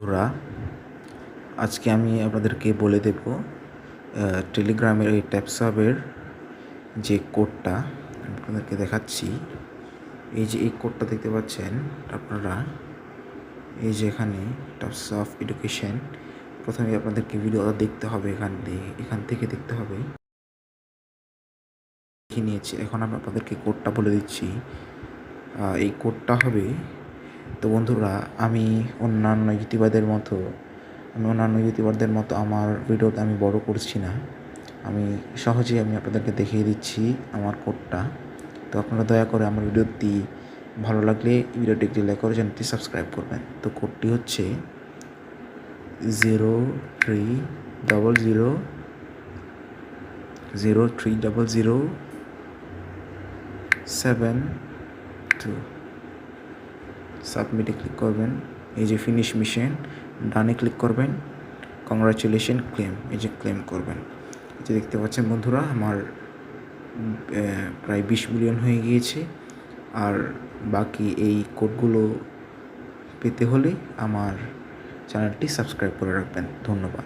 বন্ধুরা, আজকে আমি আপনাদেরকে বলে দেব টেলিগ্রামের এই ট্যাপসাবের যে কোডটা আপনাদেরকে দেখাচ্ছি। এই যে এই কোডটা দেখতে পাচ্ছেন আপনারা, এই যে এখানে ট্যাপসাব এডুকেশন, প্রথমে আপনাদেরকে ভিডিওটা দেখতে হবে, এখান থেকে দেখতে হবে। দেখে নিয়েছি, এখন আমি আপনাদেরকে কোডটা বলে দিচ্ছি। এই কোডটা হবে, তো বন্ধুরা, আমি অন্যান্য ইউটিউবারদের মতো আমার ভিডিওতে আমি বড় করছি না। আমি সহজেই আপনাদেরকে দেখিয়ে দিচ্ছি আমার কোডটা। তো আপনারা দয়া করে আমার ভিডিওটি ভালো লাগলে ভিডিওটি একটি লাইক করে চ্যানেলটি সাবস্ক্রাইব করবেন। তো কোডটি হচ্ছে 0300 সাবমিটে ক্লিক করবেন। এই যে ফিনিশ মিশন, ডানে ক্লিক করবেন। কংগ্রাচুলেশন, ক্লেম, এই যে ক্লেম করবেন। এই যে দেখতে পাচ্ছেন বন্ধুরা, আমার প্রায় 20 মিলিয়ন হয়ে গিয়েছে। আর বাকি এই কোডগুলো পেতে হলে আমার চ্যানেলটি সাবস্ক্রাইব করে রাখবেন। ধন্যবাদ।